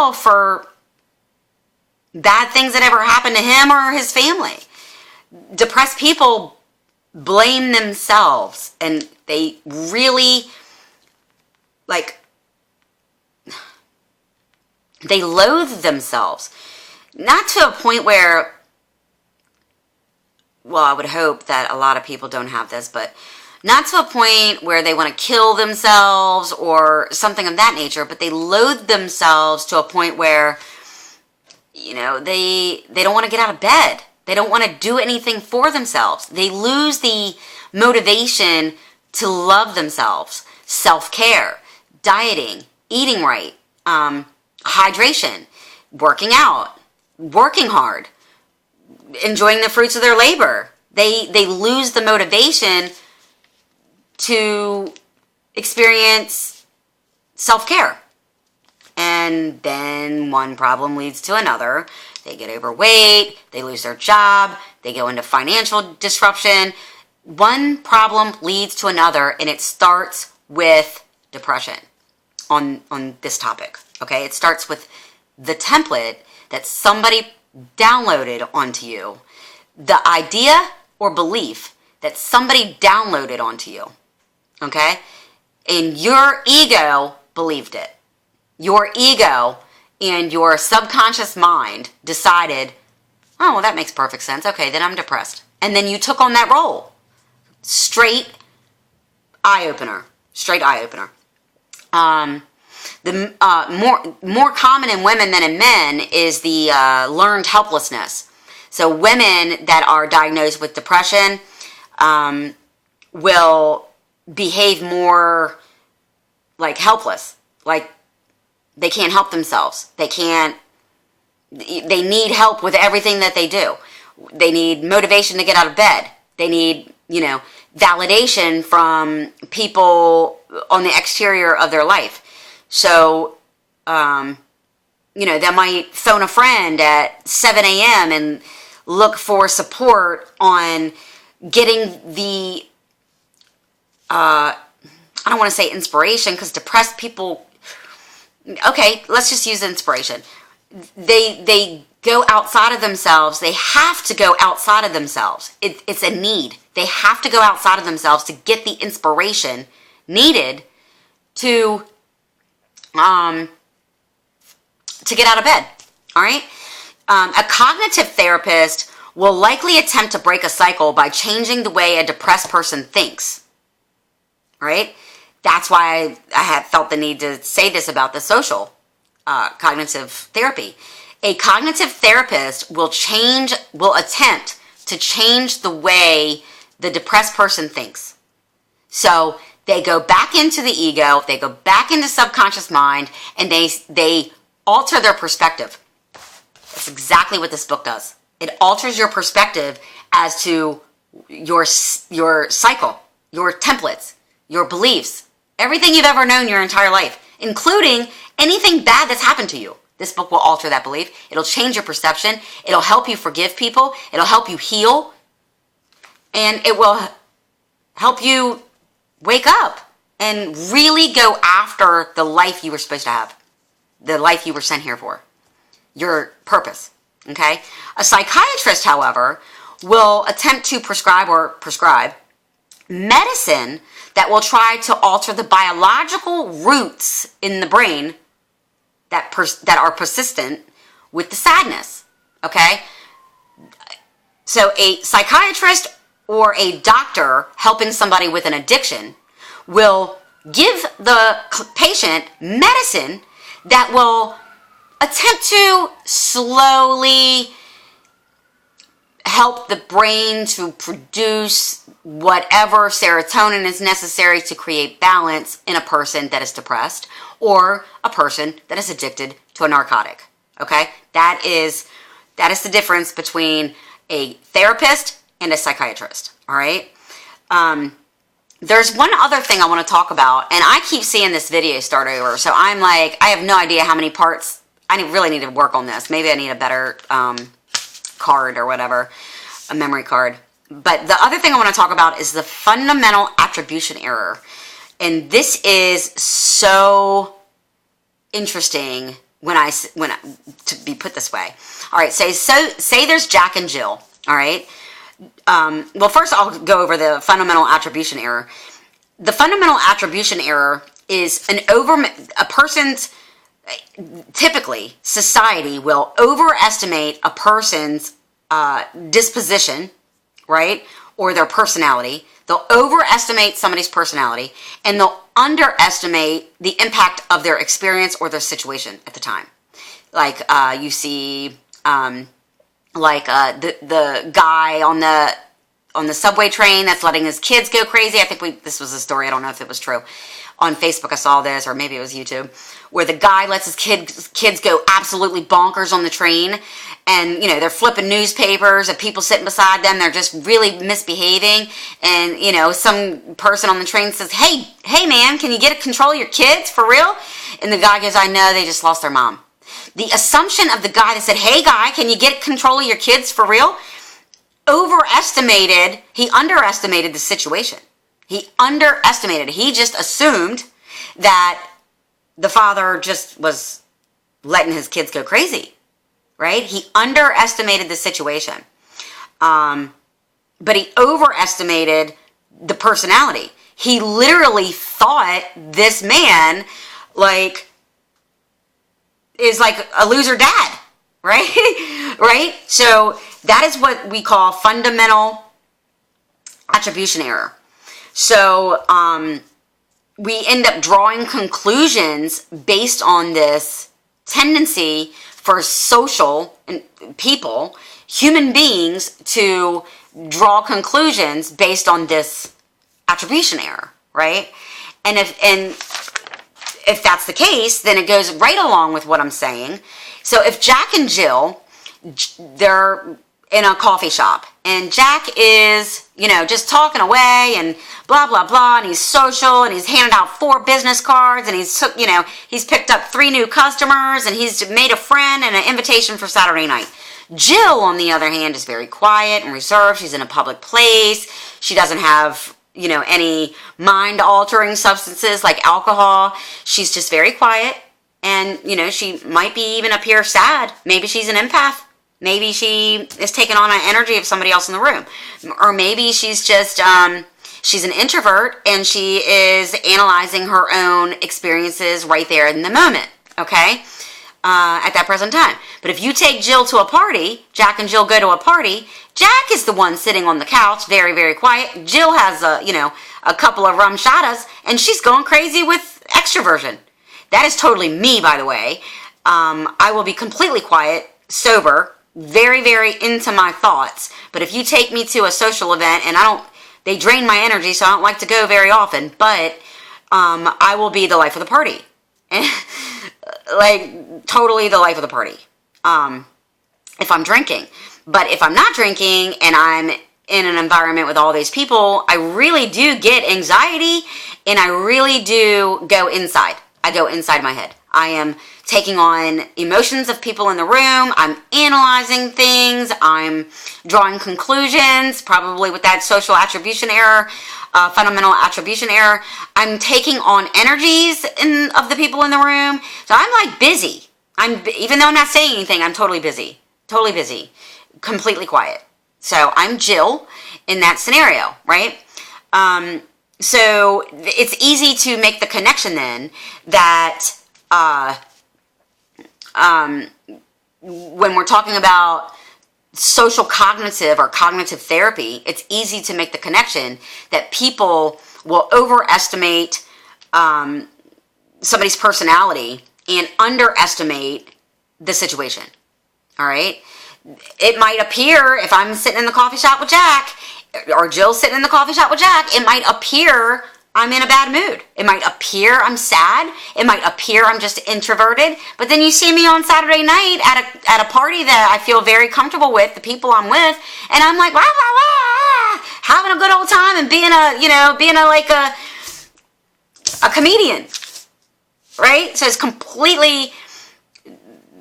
himself for bad things that ever happened to him or his family. Depressed people blame themselves, and they really, like, they loathe themselves. Not to a point where, well, I would hope that a lot of people don't have this, but not to a point where they want to kill themselves or something of that nature, but they loathe themselves to a point where, you know, they don't want to get out of bed. They don't want to do anything for themselves. They lose the motivation to love themselves. Self-care, dieting, eating right, hydration, working out, working hard, enjoying the fruits of their labor. They lose the motivation to experience self-care. And then one problem leads to another. They get overweight, they lose their job, they go into financial disruption. One problem leads to another, and it starts with depression on this topic. Okay, it starts with the template that somebody downloaded onto you. The idea or belief that somebody downloaded onto you. Okay? And your ego believed it. Your ego and your subconscious mind decided, oh, well, that makes perfect sense. Okay, then I'm depressed. And then you took on that role. Straight eye-opener. Straight eye-opener. The more common in women than in men is the learned helplessness. So women that are diagnosed with depression will behave more like helpless. Like they can't help themselves. They need help with everything that they do. They need motivation to get out of bed. They need, validation from people on the exterior of their life. So, they might phone a friend at 7 a.m. and look for support on getting the, I don't want to say inspiration, because depressed people, okay, let's just use inspiration. They go outside of themselves. They have to go outside of themselves. It's a need. They have to go outside of themselves to get the inspiration needed to get out of bed. All right? A cognitive therapist will likely attempt to break a cycle by changing the way a depressed person thinks. All right? That's why I have felt the need to say this about the social cognitive therapy. A cognitive therapist will attempt to change the way the depressed person thinks. So they go back into the ego, they go back into subconscious mind, and they alter their perspective. That's exactly what this book does. It alters your perspective as to your cycle, your templates, your beliefs, everything you've ever known your entire life, including anything bad that's happened to you. This book will alter that belief. It'll change your perception. It'll help you forgive people. It'll help you heal. And it will help you wake up and really go after the life you were supposed to have. The life you were sent here for. Your purpose. Okay? A psychiatrist, however, will attempt to prescribe medicine that will try to alter the biological roots in the brain that are persistent with the sadness. Okay? So a psychiatrist or a doctor helping somebody with an addiction will give the patient medicine that will attempt to slowly help the brain to produce whatever serotonin is necessary to create balance in a person that is depressed or a person that is addicted to a narcotic. Okay? That is the difference between a therapist and a psychiatrist. All right? There's one other thing I want to talk about, and I keep seeing this video start over, so I'm like, I have no idea how many parts. I really need to work on this. Maybe I need a better card or whatever, a memory card. But the other thing I want to talk about is the fundamental attribution error. And this is so interesting to be put this way. All right, say there's Jack and Jill. All right. Well, first I'll go over the fundamental attribution error. The fundamental attribution error is a person's, typically society will overestimate a person's disposition, right, or their personality. They'll overestimate somebody's personality, and they'll underestimate the impact of their experience or their situation at the time. Like you see, the guy on the subway train that's letting his kids go crazy. I think this was a story. I don't know if it was true. On Facebook, I saw this, or maybe it was YouTube, where the guy lets his kids go absolutely bonkers on the train, and they're flipping newspapers, and people sitting beside them, they're just really misbehaving, and some person on the train says, "Hey, man, can you get control of your kids for real?" And the guy goes, "I know, they just lost their mom." The assumption of the guy that said, "Hey, guy, can you get control of your kids for real?" He underestimated the situation. He just assumed that the father just was letting his kids go crazy, right? He underestimated the situation. But he overestimated the personality. He literally thought this man, is like a loser dad, right? Right? So that is what we call fundamental attribution error. So we end up drawing conclusions based on this tendency for human beings, to draw conclusions based on this attribution error, right? And if that's the case, then it goes right along with what I'm saying. So if Jack and Jill, they're in a coffee shop, and Jack is, just talking away and blah, blah, blah, and he's social, and he's handed out 4 business cards, and he's picked up 3 new customers, and he's made a friend and an invitation for Saturday night. Jill, on the other hand, is very quiet and reserved. She's in a public place. She doesn't have, any mind-altering substances like alcohol. She's just very quiet, and, she might be even appear sad. Maybe she's an empath. Maybe she is taking on an energy of somebody else in the room. Or maybe she's just, she's an introvert, and she is analyzing her own experiences right there in the moment, okay? At that present time. But if you take Jill to a party, Jack and Jill go to a party, Jack is the one sitting on the couch, very, very quiet. Jill has a couple of rum shadas, and she's going crazy with extroversion. That is totally me, by the way. I will be completely quiet, sober, very, very into my thoughts. But if you take me to a social event, and they drain my energy, so I don't like to go very often, but I will be the life of the party. Totally the life of the party. If I'm drinking. But if I'm not drinking and I'm in an environment with all these people, I really do get anxiety, and I really do go inside. I go inside my head. I am taking on emotions of people in the room. I'm analyzing things. I'm drawing conclusions, probably with that social attribution error, fundamental attribution error. I'm taking on energies of the people in the room. So I'm busy. Even though I'm not saying anything, I'm totally busy. Totally busy. Completely quiet. So I'm Jill in that scenario, right? So it's easy to make the connection then that when we're talking about social cognitive or cognitive therapy, it's easy to make the connection that people will overestimate somebody's personality and underestimate the situation. All right? It might appear, if I'm sitting in the coffee shop with Jack, or Jill's sitting in the coffee shop with Jack, it might appear I'm in a bad mood. It might appear I'm sad. It might appear I'm just introverted. But then you see me on Saturday night at a party that I feel very comfortable with, the people I'm with, and I'm like, wah, wah, wah, having a good old time and being a comedian, right? So it's completely,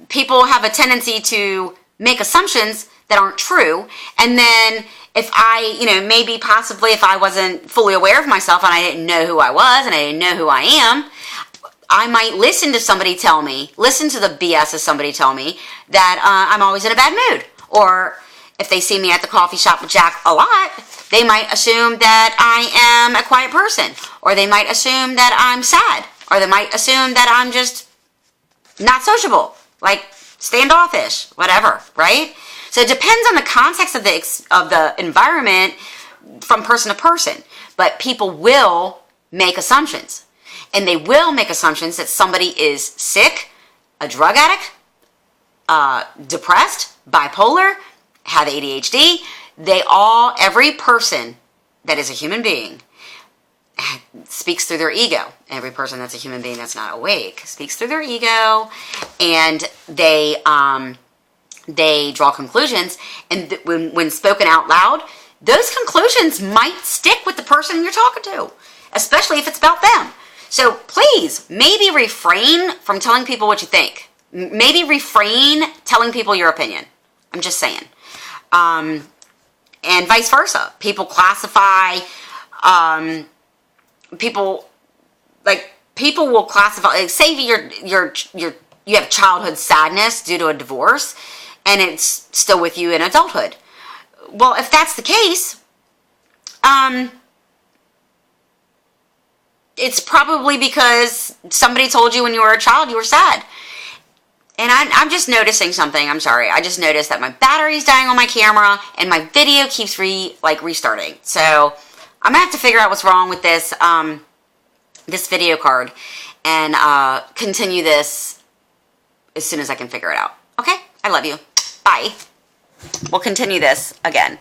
people have a tendency to make assumptions that aren't true, and then if I, maybe possibly if I wasn't fully aware of myself and I didn't know who I was and I didn't know who I am, I might listen to the BS of somebody tell me that I'm always in a bad mood. Or if they see me at the coffee shop with Jack a lot, they might assume that I am a quiet person. Or they might assume that I'm sad. Or they might assume that I'm just not sociable, like standoffish, whatever, right? So it depends on the context of the environment from person to person. But people will make assumptions. And they will make assumptions that somebody is sick, a drug addict, depressed, bipolar, have ADHD. Every person that is a human being speaks through their ego. Every person that's a human being that's not awake speaks through their ego, and they draw conclusions. And when spoken out loud, those conclusions might stick with the person you're talking to, especially if it's about them. So please, maybe refrain from telling people what you think. Maybe refrain telling people your opinion. I'm just saying. And vice versa. People classify, people will classify, like, say you have childhood sadness due to a divorce, and it's still with you in adulthood. Well, if that's the case, it's probably because somebody told you when you were a child you were sad. And I'm just noticing something. I'm sorry. I just noticed that my battery's dying on my camera and my video keeps restarting. So I'm gonna have to figure out what's wrong with this this video card and continue this as soon as I can figure it out. Okay? I love you. Bye. We'll continue this again.